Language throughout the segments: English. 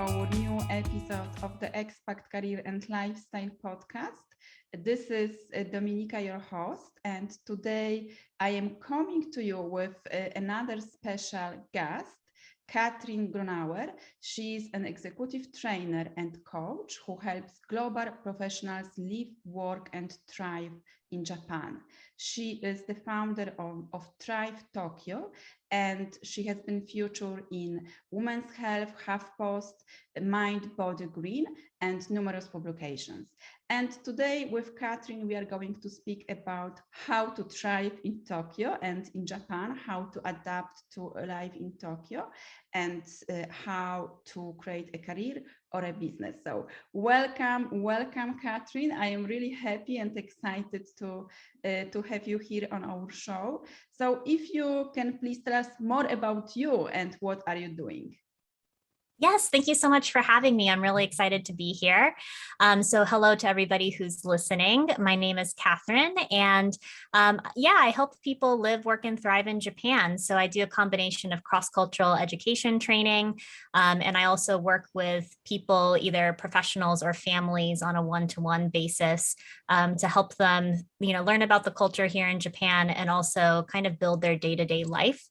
our new episode of the Expat Career and Lifestyle podcast. This is Dominika, your host, and today I am coming to you with another special guest, Katheryn Gronauer. She's an executive trainer and coach who helps global professionals live, work, and thrive in Japan. She is the founder of Thrive Tokyo, and she has been featured in Women's Health, HuffPost, Mind, Body, Green, and numerous publications. And today with Katheryn, we are going to speak about how to thrive in Tokyo and in Japan, how to adapt to life in Tokyo, and how to create a career or a business. So welcome, Katheryn. I am really happy and excited to have you here on our show. So if you can please tell us more about you and what are you doing? Yes, thank you so much for having me. I'm really excited to be here. So hello to everybody who's listening. My name is Katheryn, and I help people live, work, and thrive in Japan. So I do a combination of cross-cultural education training, and I also work with people, either professionals or families, on a one-to-one basis to help them, learn about the culture here in Japan and also kind of build their day-to-day life.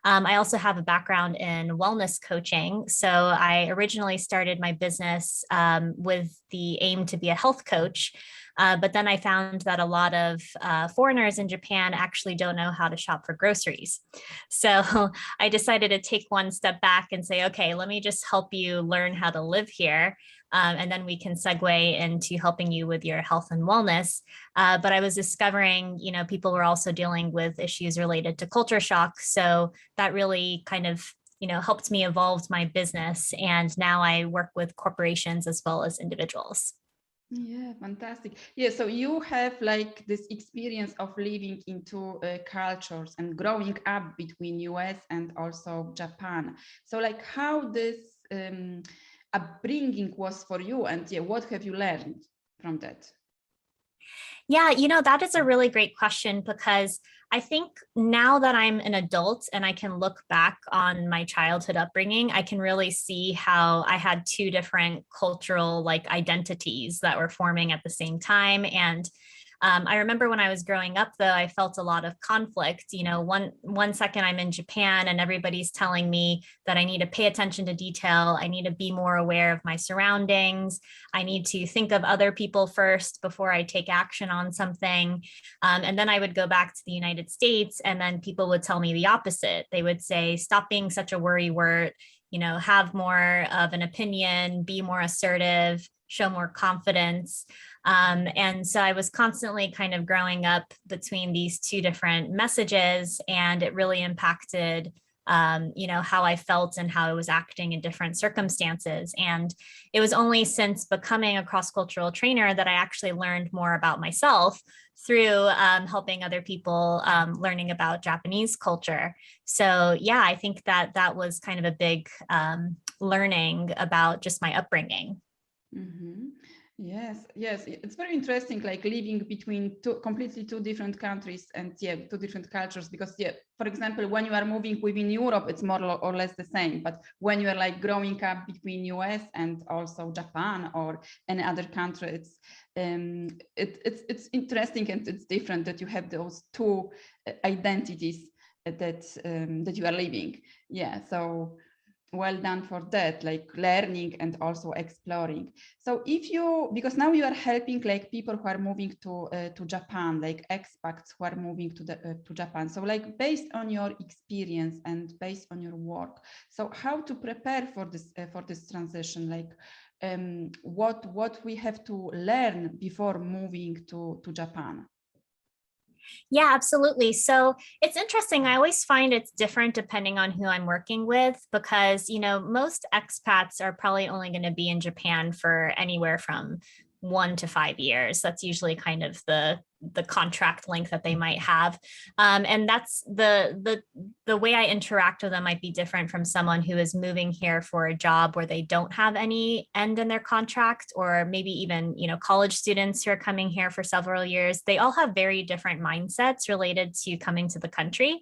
I also have a background in wellness coaching. So I originally started my business with the aim to be a health coach. But then I found that a lot of foreigners in Japan actually don't know how to shop for groceries. So I decided to take one step back and say, okay, let me just help you learn how to live here. And then we can segue into helping you with your health and wellness. But I was discovering, people were also dealing with issues related to culture shock. So that really kind of helped me evolve my business. And now I work with corporations as well as individuals. Yeah, fantastic. Yeah, so you have like this experience of living into cultures and growing up between US and also Japan. So like how this upbringing was for you, and what have you learned from that? Yeah, that is a really great question, because I think now that I'm an adult and I can look back on my childhood upbringing, I can really see how I had two different cultural identities that were forming at the same time. And I remember when I was growing up, though, I felt a lot of conflict. One second I'm in Japan and everybody's telling me that I need to pay attention to detail. I need to be more aware of my surroundings. I need to think of other people first before I take action on something. And then I would go back to the United States, and then people would tell me the opposite. They would say, stop being such a worrywart, have more of an opinion, be more assertive, show more confidence. And so I was constantly kind of growing up between these two different messages, and it really impacted, how I felt and how I was acting in different circumstances. And it was only since becoming a cross-cultural trainer that I actually learned more about myself through helping other people learning about Japanese culture. So yeah, I think that was kind of a big learning about just my upbringing. Mm-hmm. Yes, it's very interesting, like living between completely two different countries and two different cultures. Because for example, when you are moving within Europe, it's more or less the same. But when you are like growing up between US and also Japan or any other country, it's interesting, and it's different that you have those two identities that you are living. Yeah, so well done for that, like learning and also exploring. So because now you are helping like people who are moving to Japan, like expats who are moving to Japan. So like based on your experience and based on your work, so how to prepare for this transition, like what we have to learn before moving to Japan? Yeah, absolutely. So it's interesting. I always find it's different depending on who I'm working with, because, most expats are probably only going to be in Japan for anywhere from 1 to 5 years. That's usually kind of the the contract length that they might have. And that's the way I interact with them might be different from someone who is moving here for a job where they don't have any end in their contract, or maybe even, college students who are coming here for several years. They all have very different mindsets related to coming to the country.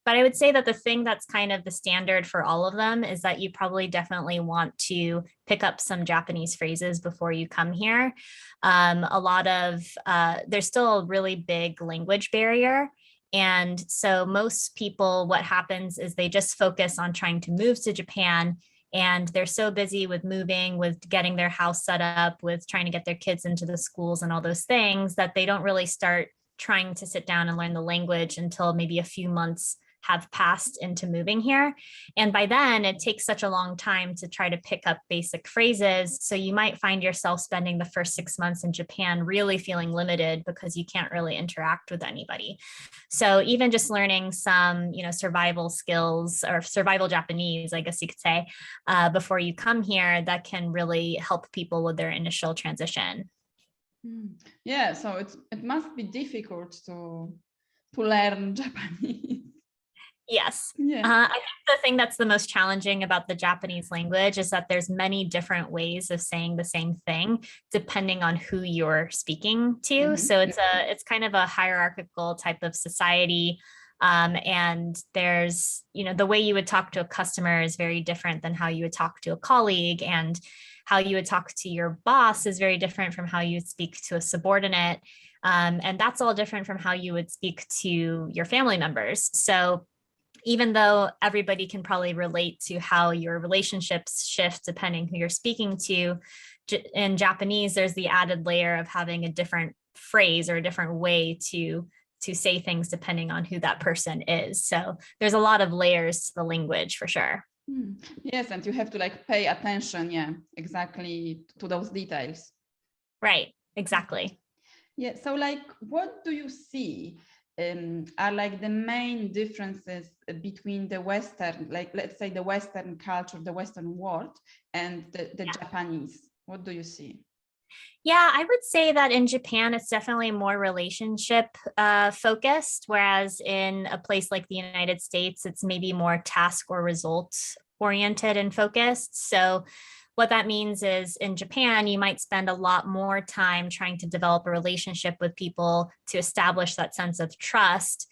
But I would say that the thing that's kind of the standard for all of them is that you probably definitely want to pick up some Japanese phrases before you come here. There's still a really big language barrier. And so most people, what happens is they just focus on trying to move to Japan, and they're so busy with moving, with getting their house set up, with trying to get their kids into the schools and all those things, that they don't really start trying to sit down and learn the language until maybe a few months have passed into moving here. And by then, it takes such a long time to try to pick up basic phrases. So you might find yourself spending the first 6 months in Japan really feeling limited because you can't really interact with anybody. So even just learning some, survival skills or survival Japanese, I guess you could say, before you come here, that can really help people with their initial transition. Yeah, so it must be difficult to learn Japanese. Yes. Yeah. I think the thing that's the most challenging about the Japanese language is that there's many different ways of saying the same thing depending on who you're speaking to. Mm-hmm. So it's kind of a hierarchical type of society. And there's, the way you would talk to a customer is very different than how you would talk to a colleague, and how you would talk to your boss is very different from how you would speak to a subordinate. And that's all different from how you would speak to your family members. So even though everybody can probably relate to how your relationships shift depending who you're speaking to, in Japanese, there's the added layer of having a different phrase or a different way to say things depending on who that person is. So there's a lot of layers to the language for sure. Yes, and you have to pay attention, exactly, to those details. Right, exactly. Yeah, so what do you see are the main differences between the Western, let's say the Western culture, the Western world, and the Japanese? What do you see? Yeah, I would say that in Japan, it's definitely more relationship focused, whereas in a place like the United States, it's maybe more task or result oriented and focused. So what that means is in Japan, you might spend a lot more time trying to develop a relationship with people to establish that sense of trust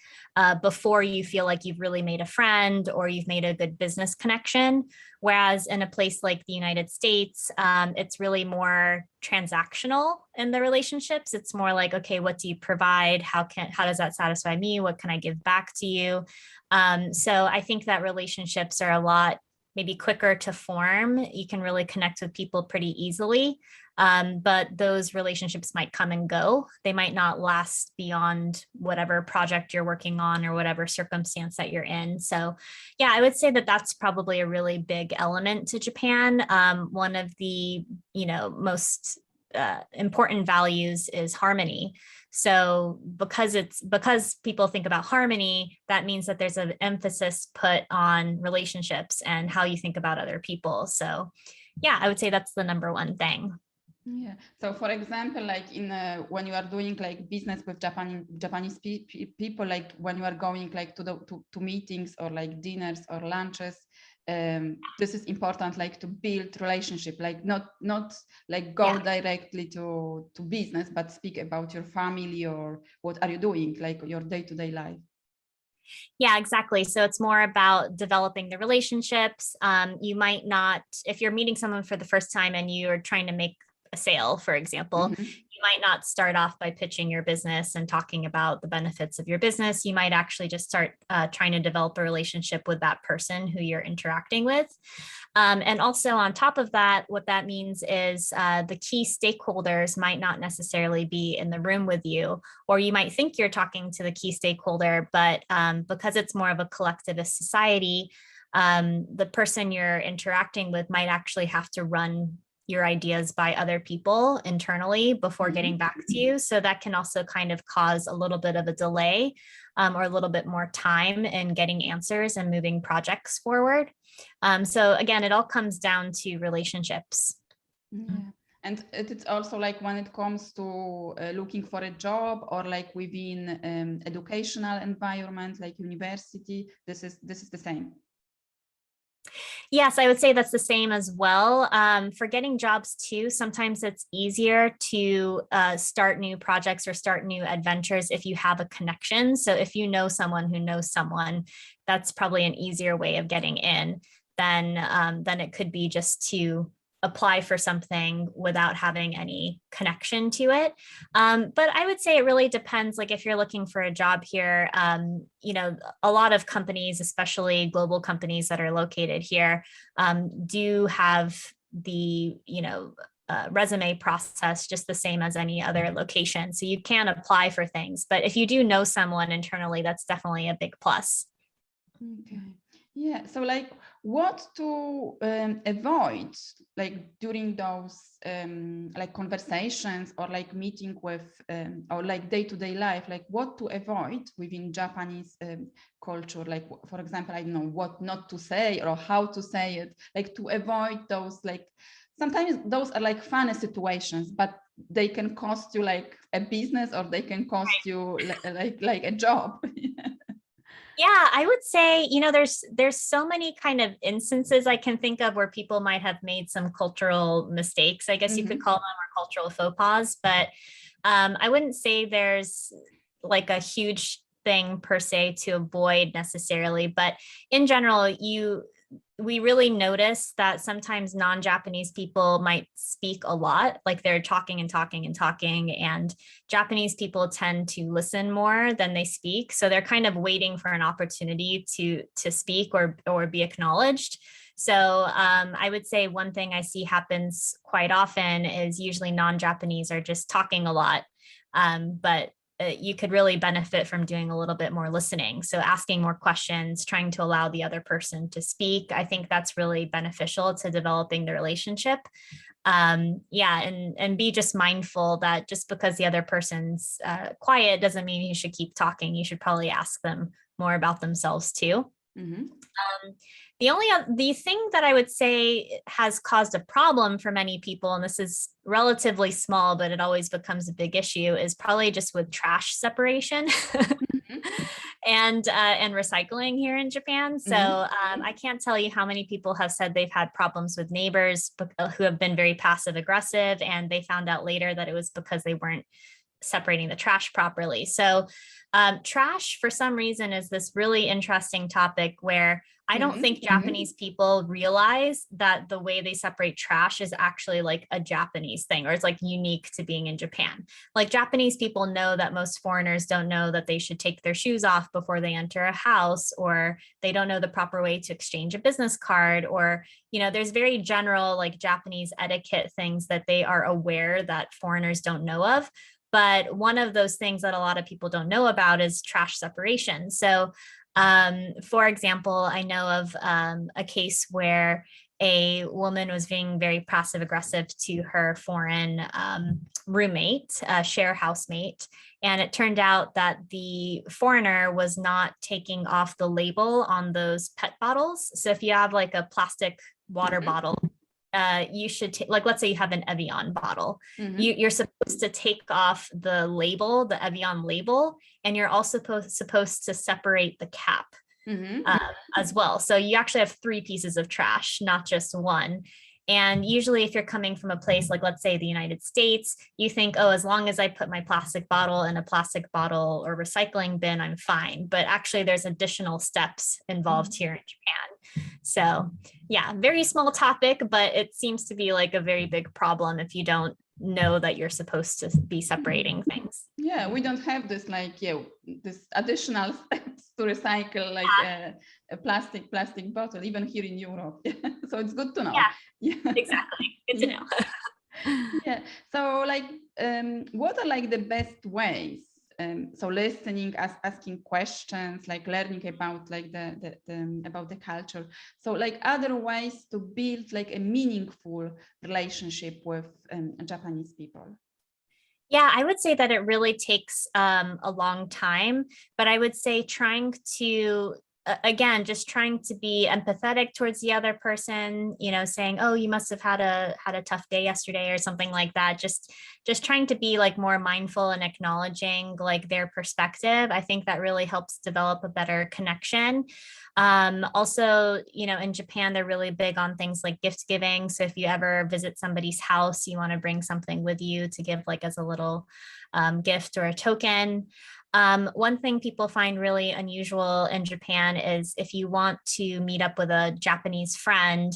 before you feel like you've really made a friend or you've made a good business connection. Whereas in a place like the United States, it's really more transactional in the relationships. It's more like, okay, what do you provide? How does that satisfy me? What can I give back to you? So I think that relationships are a lot maybe quicker to form. You can really connect with people pretty easily. But those relationships might come and go. They might not last beyond whatever project you're working on or whatever circumstance that you're in. So yeah, I would say that that's probably a really big element to Japan. One of the, most important values is harmony. So because people think about harmony, that means that there's an emphasis put on relationships and how you think about other people. So yeah, I would say that's the number one thing. Yeah. So for example, when you are doing business with Japanese people, when you are going to meetings or dinners or lunches, this is important, to build relationship, not go directly to business, but speak about your family or what are you doing, your day-to-day life. Yeah, exactly. So it's more about developing the relationships. You might not, if you're meeting someone for the first time and you're trying to make a sale, for example, you might not start off by pitching your business and talking about the benefits of your business. You might actually just start trying to develop a relationship with that person who you're interacting with. And also on top of that, what that means is the key stakeholders might not necessarily be in the room with you, or you might think you're talking to the key stakeholder, but because it's more of a collectivist society, the person you're interacting with might actually have to run your ideas by other people internally before getting back to you. So that can also kind of cause a little bit of a delay or a little bit more time in getting answers and moving projects forward. So again, it all comes down to relationships. Yeah. And it's also like when it comes to looking for a job or like within educational environment, like university, this is the same. Yes, I would say that's the same as well. For getting jobs too, sometimes it's easier to start new projects or start new adventures if you have a connection. So if you know someone who knows someone, that's probably an easier way of getting in than it could be just to apply for something without having any connection to it. But I would say it really depends. Like if you're looking for a job here, a lot of companies, especially global companies that are located here, do have the, resume process just the same as any other location. So you can apply for things, but if you do know someone internally, that's definitely a big plus. Okay. Yeah. So like what to avoid like during those like conversations or like meeting with or like day-to-day life, like what to avoid within Japanese culture, like for example, I don't know what not to say or how to say it, like to avoid those, like sometimes those are like funny situations, but they can cost you like a business or they can cost you like a job. Yeah, I would say, there's so many kind of instances I can think of where people might have made some cultural mistakes. I guess you could call them, or cultural faux pas, but I wouldn't say there's like a huge thing per se to avoid necessarily. But in general, we really notice that sometimes non-Japanese people might speak a lot, like they're talking and talking and talking, and Japanese people tend to listen more than they speak. So they're kind of waiting for an opportunity to speak or be acknowledged. So I would say one thing I see happens quite often is usually non-Japanese are just talking a lot. But you could really benefit from doing a little bit more listening. So asking more questions, trying to allow the other person to speak. I think that's really beneficial to developing the relationship. And be just mindful that just because the other person's quiet doesn't mean you should keep talking. You should probably ask them more about themselves too. Mm-hmm. The thing that I would say has caused a problem for many people, and this is relatively small, but it always becomes a big issue, is probably just with trash separation and recycling here in Japan. So I can't tell you how many people have said they've had problems with neighbors who have been very passive aggressive, and they found out later that it was because they weren't separating the trash properly. So trash, for some reason, is this really interesting topic where I don't think Japanese people realize that the way they separate trash is actually like a Japanese thing, or it's like unique to being in Japan. Like Japanese people know that most foreigners don't know that they should take their shoes off before they enter a house, or they don't know the proper way to exchange a business card, or, there's very general like Japanese etiquette things that they are aware that foreigners don't know of. But one of those things that a lot of people don't know about is trash separation. So, for example, I know of a case where a woman was being very passive aggressive to her foreign roommate, share housemate. And it turned out that the foreigner was not taking off the label on those PET bottles. So if you have like a plastic water bottle, you should like, let's say you have an Evian bottle, you're supposed to take off the label, the Evian label, and you're also supposed to separate the cap as well. So you actually have 3 pieces of trash, not just one. And usually if you're coming from a place like, let's say, the United States, you think, oh, as long as I put my plastic bottle in a plastic bottle or recycling bin, I'm fine. But actually there's additional steps involved here in Japan. So yeah, very small topic, but it seems to be like a very big problem if you don't know that you're supposed to be separating things. Yeah, we don't have this like this additional steps to recycle like a plastic bottle even here in Europe. So it's good to know. Yeah, exactly. Good to know. Yeah. So like what are like the best ways? So listening, asking questions, like learning about like the about the culture. So like other ways to build like a meaningful relationship with Japanese people. Yeah, I would say that it really takes a long time, but I would say trying to again, just trying to be empathetic towards the other person, saying, oh, you must have had a tough day yesterday or something like that. Just trying to be like more mindful and acknowledging like their perspective. I think that really helps develop a better connection. Also, in Japan, they're really big on things like gift giving. So if you ever visit somebody's house, you want to bring something with you to give like as a little gift or a token. One thing people find really unusual in Japan is if you want to meet up with a Japanese friend,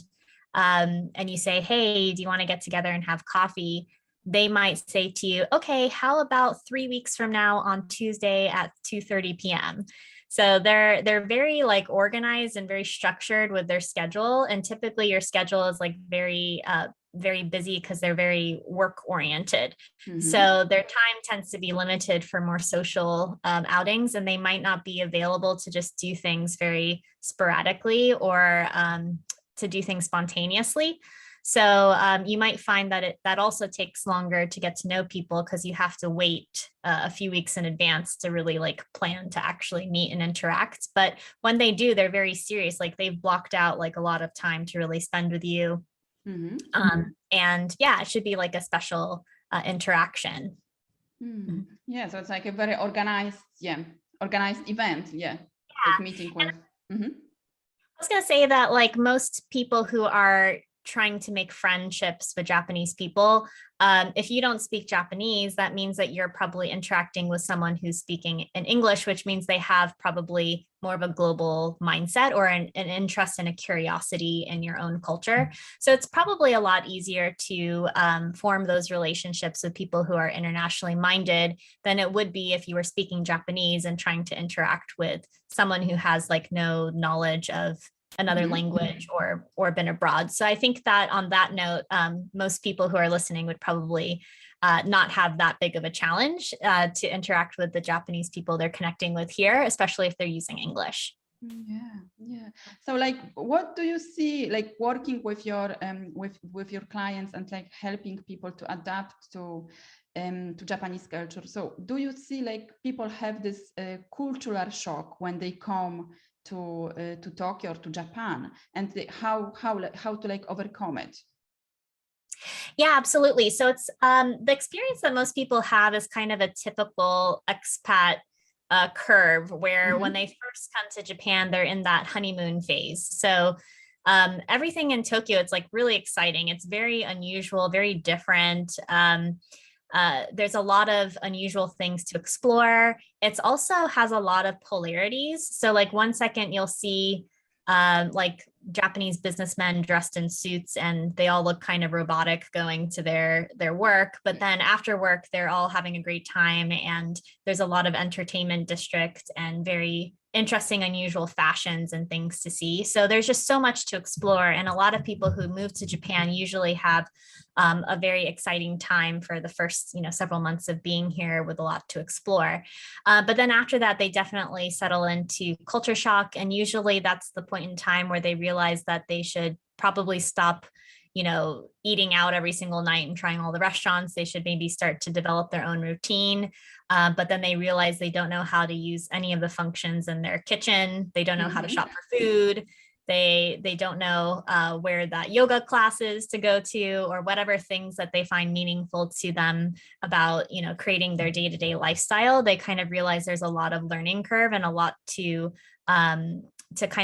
and you say, hey, do you want to get together and have coffee? They might say to you, okay, how about 3 weeks from now on Tuesday at 2:30 p.m.? So they're very like organized and very structured with their schedule. And typically your schedule is like very busy because they're very work oriented. Mm-hmm. So their time tends to be limited for more social outings, and they might not be available to just do things very sporadically or to do things spontaneously. So you might find that that also takes longer to get to know people because you have to wait a few weeks in advance to really like plan to actually meet and interact. But when they do, they're very serious. Like they've blocked out like a lot of time to really spend with you. Mm-hmm. And yeah, it should be like a special interaction. Mm. Yeah, so it's like a very organized event. Yeah. Like meeting with. Mm-hmm. I was going to say that like most people who are trying to make friendships with Japanese people, if you don't speak Japanese, that means that you're probably interacting with someone who's speaking in English, which means they have probably more of a global mindset or an interest and a curiosity in your own culture. So it's probably a lot easier to form those relationships with people who are internationally minded than it would be if you were speaking Japanese and trying to interact with someone who has like no knowledge of another mm-hmm. language or been abroad. So I think that on that note, most people who are listening would probably not have that big of a challenge to interact with the Japanese people they're connecting with here, especially if they're using English. Yeah. So like, what do you see like working with your clients and like helping people to adapt to Japanese culture? So do you see like people have this cultural shock when they come to Tokyo or to Japan, and how to like overcome it? Yeah, absolutely. So it's the experience that most people have is kind of a typical expat curve where mm-hmm. when they first come to Japan, they're in that honeymoon phase. So everything in Tokyo, it's like really exciting. It's very unusual, very different. There's a lot of unusual things to explore. It also has a lot of polarities. So like 1 second you'll see like Japanese businessmen dressed in suits and they all look kind of robotic going to their work. But then after work, they're all having a great time. And there's a lot of entertainment district and very interesting, unusual fashions and things to see. So there's just so much to explore. And a lot of people who move to Japan usually have a very exciting time for the first, several months of being here with a lot to explore. But then after that, they definitely settle into culture shock. And usually that's the point in time where they realize that they should probably stop eating out every single night and trying all the restaurants. They should maybe start to develop their own routine. But then they realize they don't know how to use any of the functions in their kitchen. They don't know mm-hmm. how to shop for food. They don't know where that yoga class is to go to, or whatever things that they find meaningful to them about, creating their day-to-day lifestyle. They kind of realize there's a lot of learning curve and a lot to kind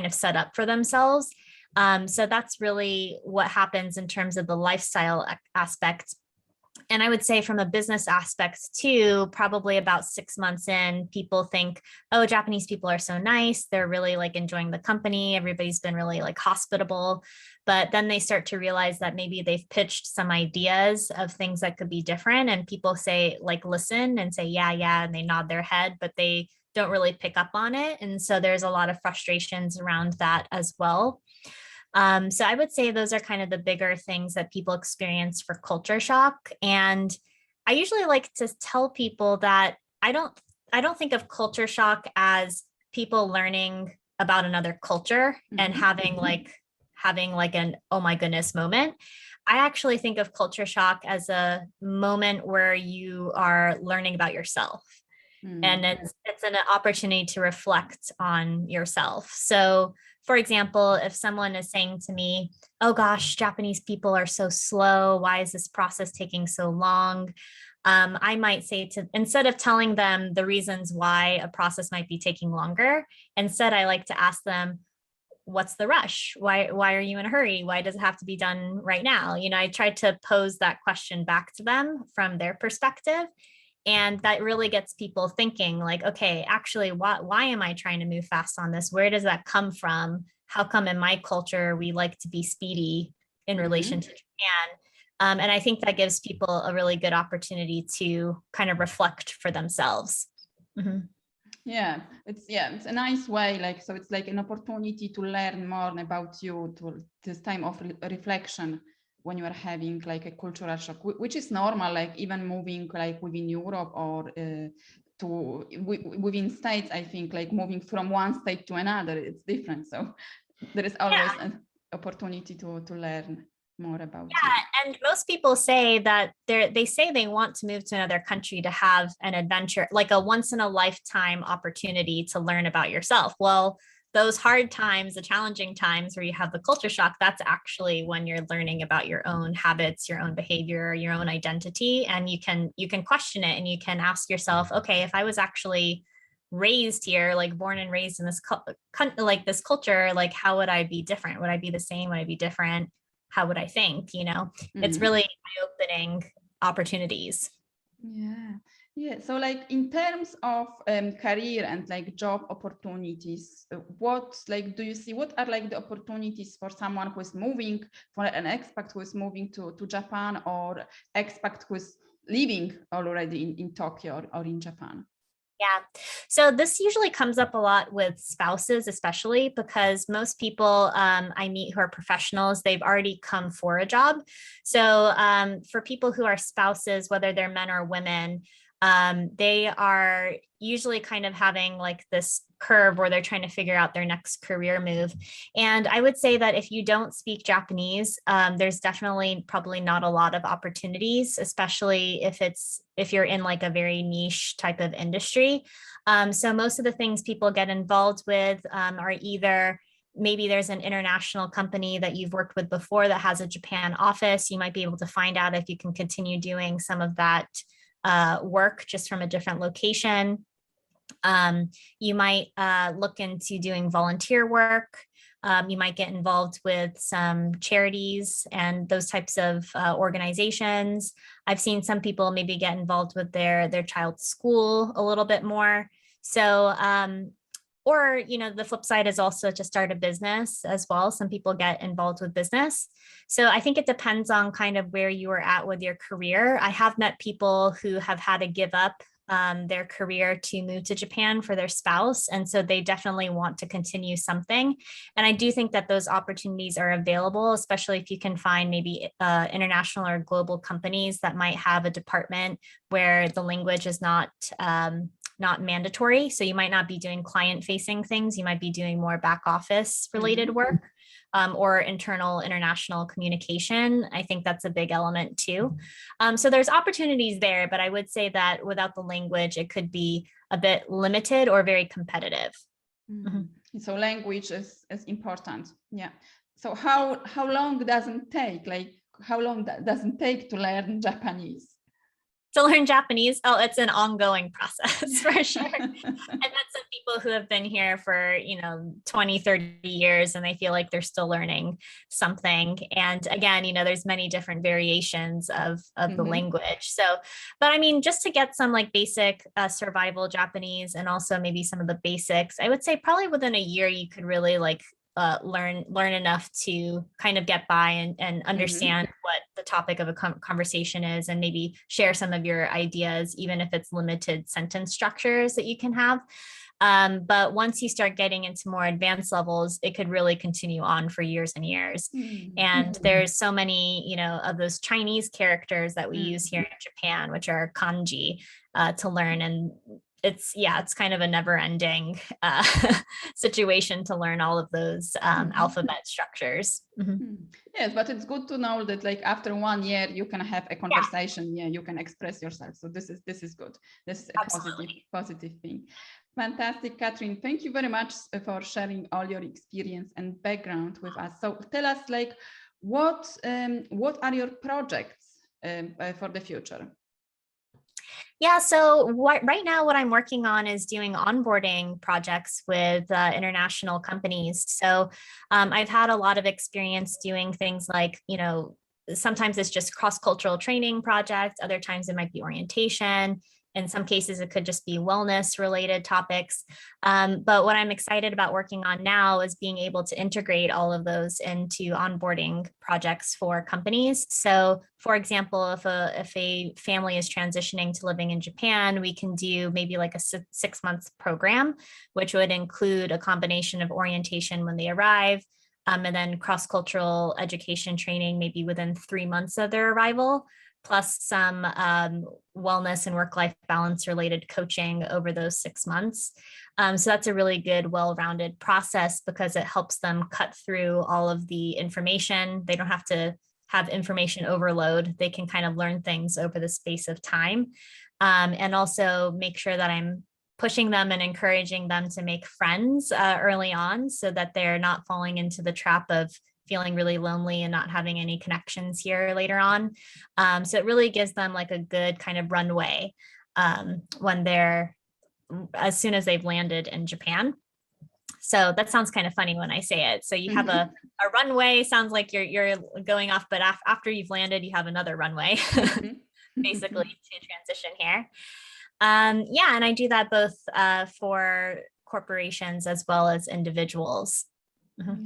of set up for themselves. So that's really what happens in terms of the lifestyle aspect. And I would say from a business aspect too, probably about 6 months in, people think, oh, Japanese people are so nice. They're really like enjoying the company. Everybody's been really like hospitable. But then they start to realize that maybe they've pitched some ideas of things that could be different. And people say like, listen and say, yeah. And they nod their head, but they don't really pick up on it. And so there's a lot of frustrations around that as well. So I would say those are kind of the bigger things that people experience for culture shock. And I usually like to tell people that I don't think of culture shock as people learning about another culture mm-hmm. and having like an, oh my goodness moment. I actually think of culture shock as a moment where you are learning about yourself. And it's an opportunity to reflect on yourself. So for example, if someone is saying to me, oh gosh, Japanese people are so slow, why is this process taking so long? I might say instead of telling them the reasons why a process might be taking longer, instead I like to ask them, what's the rush? Why are you in a hurry? Why does it have to be done right now? I try to pose that question back to them from their perspective. And that really gets people thinking like, okay, actually, why am I trying to move fast on this? Where does that come from? How come in my culture, we like to be speedy in relation to Japan? And I think that gives people a really good opportunity to kind of reflect for themselves. Yeah, it's a nice way, like, so it's like an opportunity to learn more about you, to this time of reflection when you are having like a cultural shock, which is normal, like even moving like within Europe or within states. I think like moving from one state to another, it's different. So there is always an opportunity to learn more about you. And most people say that they say they want to move to another country to have an adventure, like a once in a lifetime opportunity to learn about yourself. Well, those hard times, the challenging times where you have the culture shock, that's actually when you're learning about your own habits, your own behavior, your own identity, and you can question it, and you can ask yourself, okay, if I was actually raised here, like born and raised in this like this culture, like how would I be different? Would I be the same? Would I be different? How would I think? It's really eye-opening opportunities. Yeah. So like in terms of career and like job opportunities, what like do you see, what are like the opportunities for someone who is moving, for an expat who is moving to Japan, or expat who is living already in Tokyo or in Japan? Yeah. So this usually comes up a lot with spouses, especially because most people I meet who are professionals, they've already come for a job. So for people who are spouses, whether they're men or women, they are usually kind of having like this curve where they're trying to figure out their next career move. And I would say that if you don't speak Japanese, there's definitely probably not a lot of opportunities, especially if you're in like a very niche type of industry. So most of the things people get involved with are either maybe there's an international company that you've worked with before that has a Japan office. You might be able to find out if you can continue doing some of that work just from a different location. You might look into doing volunteer work. You might get involved with some charities and those types of organizations. I've seen some people maybe get involved with their child's school a little bit more. So, or, the flip side is also to start a business as well. Some people get involved with business. So I think it depends on kind of where you are at with your career. I have met people who have had to give up their career to move to Japan for their spouse. And so they definitely want to continue something. And I do think that those opportunities are available, especially if you can find maybe international or global companies that might have a department where the language is not mandatory. So you might not be doing client facing things. You might be doing more back office related work. Or internal international communication. I think that's a big element too. So there's opportunities there, but I would say that without the language, it could be a bit limited or very competitive. So language is important. Yeah. So how long does it take? Like how long does it take to learn Japanese? To learn Japanese, it's an ongoing process for sure. I've met some people who have been here for 20, 30 years and they feel like they're still learning something. And again, there's many different variations of the language. So, but I mean, just to get some like basic survival Japanese and also maybe some of the basics, I would say probably within a year you could really like learn enough to kind of get by and understand what the topic of a conversation is, and maybe share some of your ideas, even if it's limited sentence structures that you can have. But once you start getting into more advanced levels, it could really continue on for years and years. And there's so many, of those Chinese characters that we use here in Japan, which are kanji, to learn. And it's kind of a never ending situation to learn all of those alphabet structures. Yes, but it's good to know that like after 1 year you can have a conversation. Yeah, you can express yourself. So this is good. This is a positive thing. Fantastic, Katheryn. Thank you very much for sharing all your experience and background with us. So tell us, like, what are your projects for the future? Yeah, so right now what I'm working on is doing onboarding projects with international companies. So I've had a lot of experience doing things like, sometimes it's just cross-cultural training projects. Other times it might be orientation. In some cases, it could just be wellness related topics. But what I'm excited about working on now is being able to integrate all of those into onboarding projects for companies. So for example, if a family is transitioning to living in Japan, we can do maybe like a 6-month program, which would include a combination of orientation when they arrive, and then cross-cultural education training maybe within 3 months of their arrival, plus some wellness and work-life balance related coaching over those 6 months. So that's a really good, well-rounded process because it helps them cut through all of the information. They don't have to have information overload. They can kind of learn things over the space of time, and also make sure that I'm pushing them and encouraging them to make friends early on so that they're not falling into the trap of feeling really lonely and not having any connections here later on. So it really gives them like a good kind of runway when as soon as they've landed in Japan. So that sounds kind of funny when I say it. So you have a runway, sounds like you're going off, but after you've landed, you have another runway, basically to transition here. Yeah, and I do that both for corporations as well as individuals. Yeah,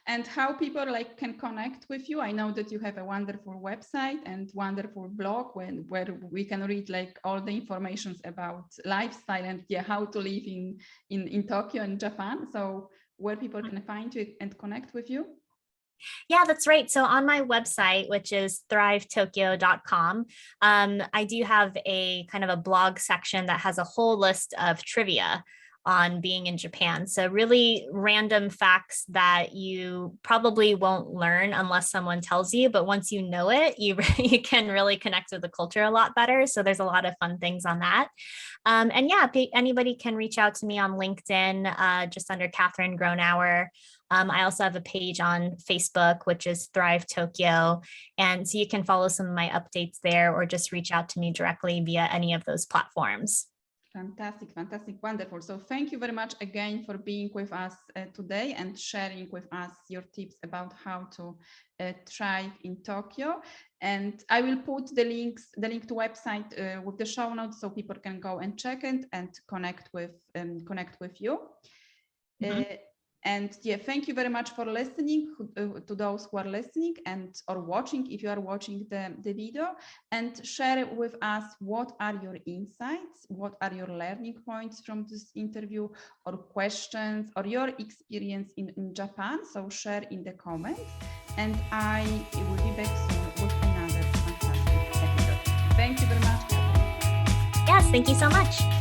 and how people like can connect with you. I know that you have a wonderful website and wonderful blog where we can read like all the information about lifestyle and how to live in Tokyo and Japan. So where people can find you and connect with you. Yeah, that's right. So on my website, which is thrivetokyo.com, I do have a kind of a blog section that has a whole list of trivia on being in Japan. So really random facts that you probably won't learn unless someone tells you, but once you know it, you can really connect with the culture a lot better. So there's a lot of fun things on that. And yeah, anybody can reach out to me on LinkedIn, just under Katheryn Gronauer. I also have a page on Facebook, which is Thrive Tokyo. And so you can follow some of my updates there or just reach out to me directly via any of those platforms. Fantastic, fantastic, wonderful. So thank you very much again for being with us today and sharing with us your tips about how to thrive in Tokyo. And I will put the link to website with the show notes so people can go and check it and connect with you. And yeah, thank you very much for listening to those who are listening and or watching, if you are watching the video, and share with us what are your insights, what are your learning points from this interview or questions or your experience in Japan. So share in the comments and I will be back soon with another fantastic episode. Thank you very much, Katheryn. Yes, thank you so much.